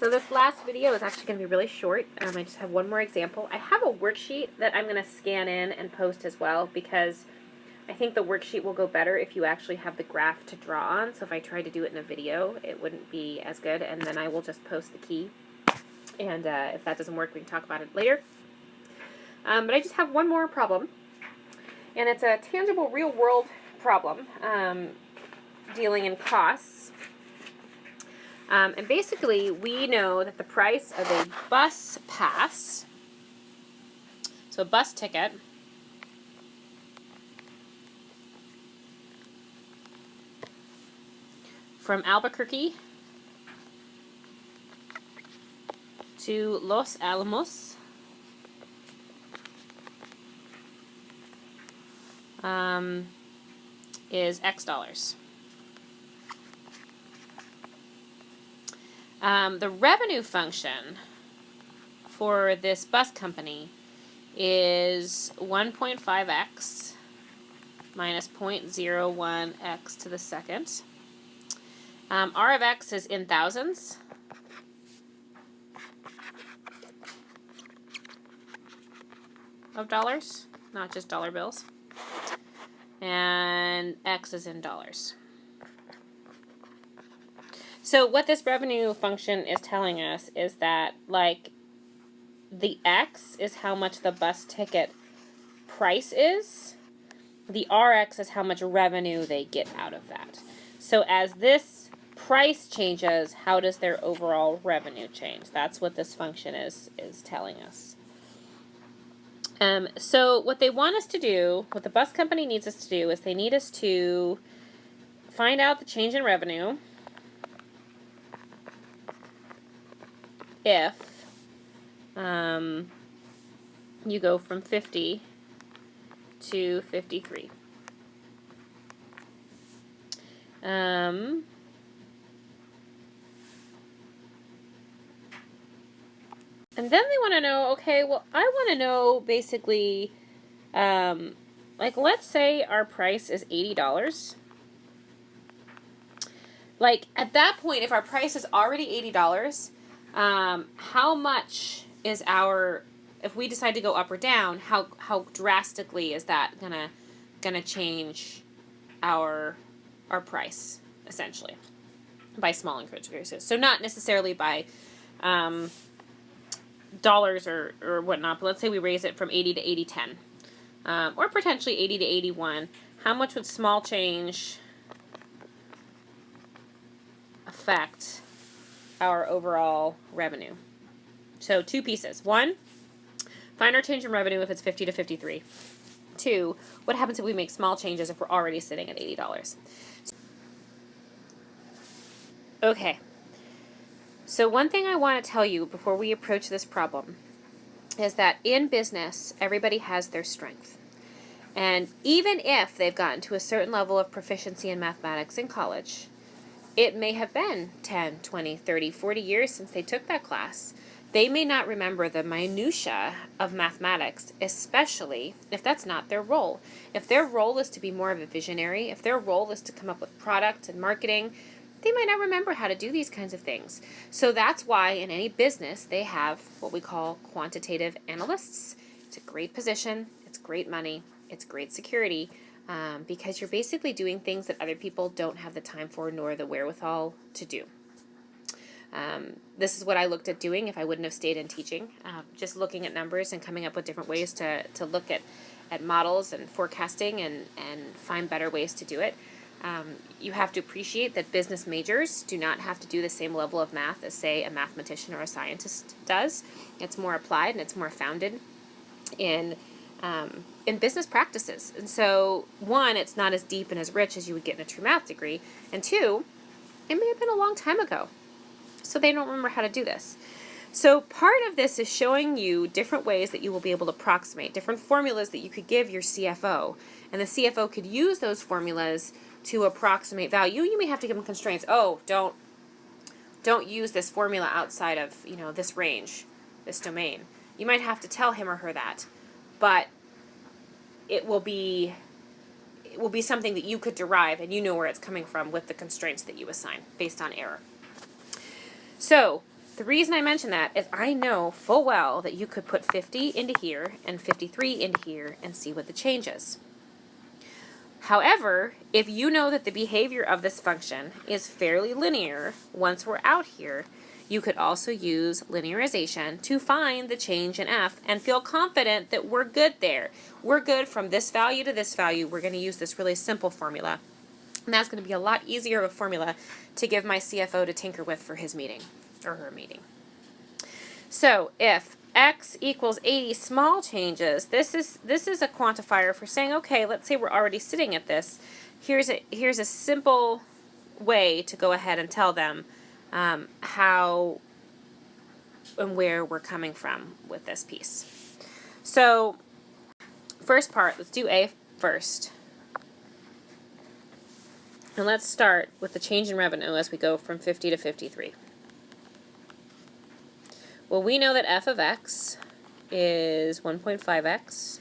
So this last video is actually going to be really short. I just have one more example. I have a worksheet that I'm going to scan in and post as well because I think the worksheet will go better if you actually have the graph to draw on. So if I tried to do it in a video, it wouldn't be as good, and then I will just post the key. And if that doesn't work, we can talk about it later. But I just have one more problem, and it's a tangible real-world problem dealing in costs. And basically, we know that the price of a bus pass, so a bus ticket, from Albuquerque to Los Alamos is X dollars. The revenue function for this bus company is 1.5x minus 0.01x to the second. R of x is in thousands. Of dollars, not just dollar bills. And x is in dollars. So what this revenue function is telling us is that, like, the x is how much the bus ticket price is. The Rx is how much revenue they get out of that. So as this price changes, how does their overall revenue change? That's what this function is telling us. So what they want us to do, what the bus company needs us to do, is they need us to find out the change in revenue if you go from 50 to 53. And then they want to know, okay, well, I want to know basically, like, let's say our price is $80. Like, at that point, if our price is already $80, how much is our, if we decide to go up or down, how drastically is that gonna change our price, essentially, by small increases? So not necessarily by dollars or whatnot, but let's say we raise it from 80 to 80.10, or potentially 80 to 81. How much would small change affect our overall revenue? So two pieces. One, find our change in revenue if it's 50 to 53. Two, what happens if we make small changes if we're already sitting at $80? Okay. So one thing I want to tell you before we approach this problem is that in business, everybody has their strength. And even if they've gotten to a certain level of proficiency in mathematics in college, it may have been 10, 20, 30, 40 years since they took that class. They may not remember the minutia of mathematics, especially if that's not their role. If their role is to be more of a visionary, if their role is to come up with product and marketing, they might not remember how to do these kinds of things. So that's why in any business they have what we call quantitative analysts. It's a great position, it's great money, it's great security, because you're basically doing things that other people don't have the time for nor the wherewithal to do. This is what I looked at doing if I wouldn't have stayed in teaching, just looking at numbers and coming up with different ways to look at models and forecasting and find better ways to do it. You have to appreciate that business majors do not have to do the same level of math as, say, a mathematician or a scientist does. It's more applied and it's more founded in business practices. And so, one, it's not as deep and as rich as you would get in a true math degree. And two, it may have been a long time ago. So they don't remember how to do this. So part of this is showing you different ways that you will be able to approximate, different formulas that you could give your CFO. And the CFO could use those formulas to approximate value. You may have to give them constraints. Oh, don't use this formula outside of, this range, this domain. You might have to tell him or her that. But it will be something that you could derive, and you know where it's coming from with the constraints that you assign based on error. So The reason I mention that is I know full well that you could put 50 into here and 53 into here and see what the change is. However, if you know that the behavior of this function is fairly linear once we're out here, you could also use linearization to find the change in f and feel confident that we're good there. We're good from this value to this value. We're going to use this really simple formula. And that's going to be a lot easier of a formula to give my CFO to tinker with for his meeting or her meeting. So if x equals 80 small changes, this is a quantifier for saying, okay, let's say we're already sitting at this. Here's a simple way to go ahead and tell them how and where we're coming from with this piece. So first part, let's do A first. And let's start with the change in revenue as we go from 50 to 53. Well, we know that f of x is 1.5x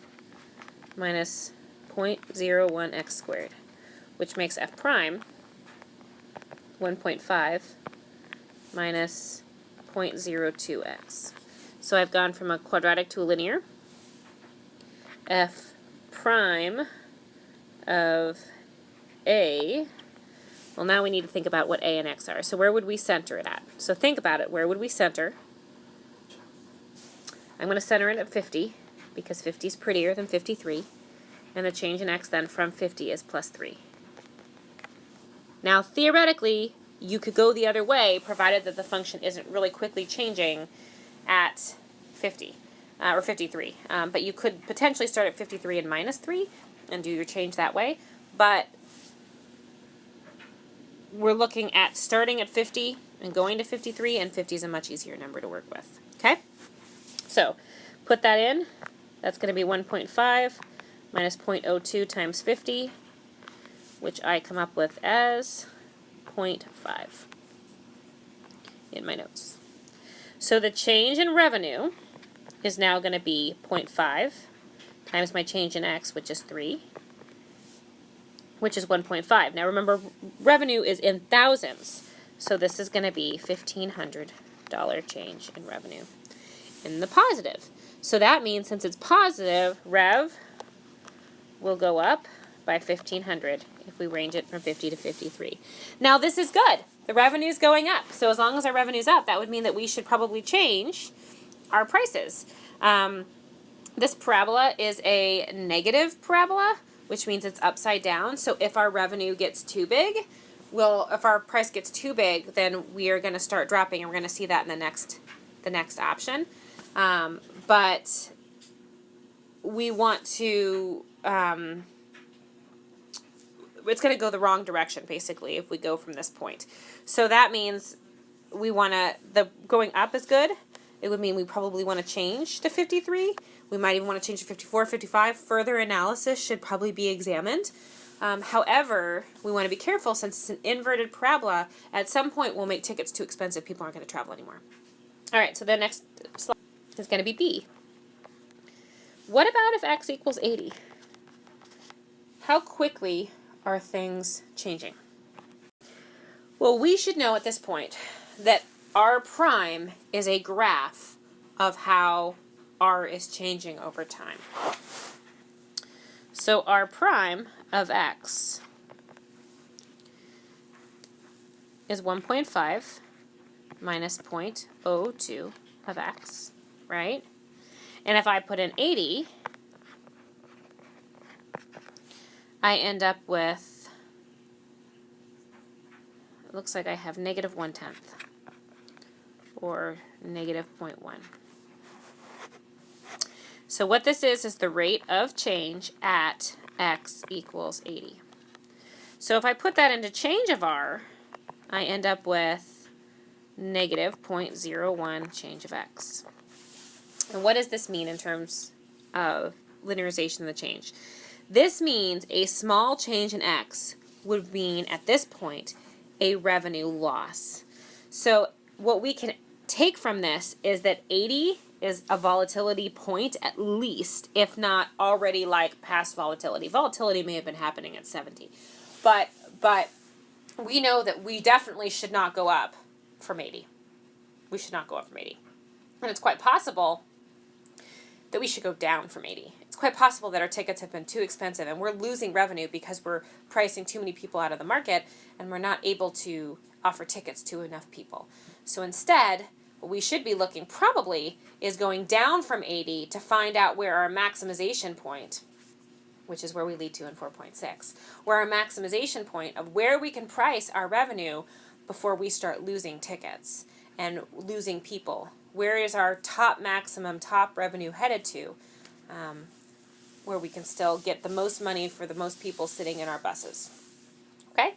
minus 0.01x squared, which makes f prime 1.5 minus 0.02x. So I've gone from a quadratic to a linear. F prime of a, well, now we need to think about what a and x are. So where would we center it at? So think about it. Where would we center? I'm going to center it at 50 because 50 is prettier than 53. And the change in x then from 50 is plus 3. Now, theoretically, you could go the other way, provided that the function isn't really quickly changing at 50, or 53. But you could potentially start at 53 and minus 3 and do your change that way. But we're looking at starting at 50 and going to 53, and 50 is a much easier number to work with. Okay? So, put that in. That's going to be 1.5 minus 0.02 times 50, which I come up with as 0.5 in my notes. So the change in revenue is now going to be 0.5 times my change in x, which is 3, which is 1.5. Now remember, revenue is in thousands, so this is going to be $1,500 change in revenue in the positive. So that means since it's positive, rev will go up by 1,500 if we range it from 50 to 53. Now this is good. The revenue is going up. So as long as our revenue is up, that would mean that we should probably change our prices. This parabola is a negative parabola, which means it's upside down. So if our revenue gets too big, if our price gets too big, then we are going to start dropping, and we're going to see that in the next option. But we want to, it's going to go the wrong direction, basically, if we go from this point. So that means we want to, going up is good. It would mean we probably want to change to 53. We might even want to change to 54, 55. Further analysis should probably be examined. However, we want to be careful since it's an inverted parabola. At some point, we'll make tickets too expensive. People aren't going to travel anymore. All right, so the next slide is going to be B. What about if x equals 80? How quickly are things changing? Well, we should know at this point that R prime is a graph of how R is changing over time. So R prime of x is 1.5 minus 0.02 of x, right? And if I put in 80, I end up with, it looks like I have negative 1/10 or negative 0.1. So what this is the rate of change at x equals 80. So if I put that into change of R, I end up with negative 0.01 change of x. And what does this mean in terms of linearization of the change? This means a small change in x would mean, at this point, a revenue loss. So what we can take from this is that 80 is a volatility point at least, if not already like past volatility. Volatility may have been happening at 70. But we know that we definitely should not go up from 80. we should not go up from 80. And it's quite possible that we should go down from 80. It's quite possible that our tickets have been too expensive and we're losing revenue because we're pricing too many people out of the market and we're not able to offer tickets to enough people. So instead, what we should be looking probably is going down from 80 to find out where our maximization point, which is where we lead to in 4.6, where our maximization point of where we can price our revenue before we start losing tickets and losing people. Where is our top maximum, top revenue headed to, where we can still get the most money for the most people sitting in our buses. Okay?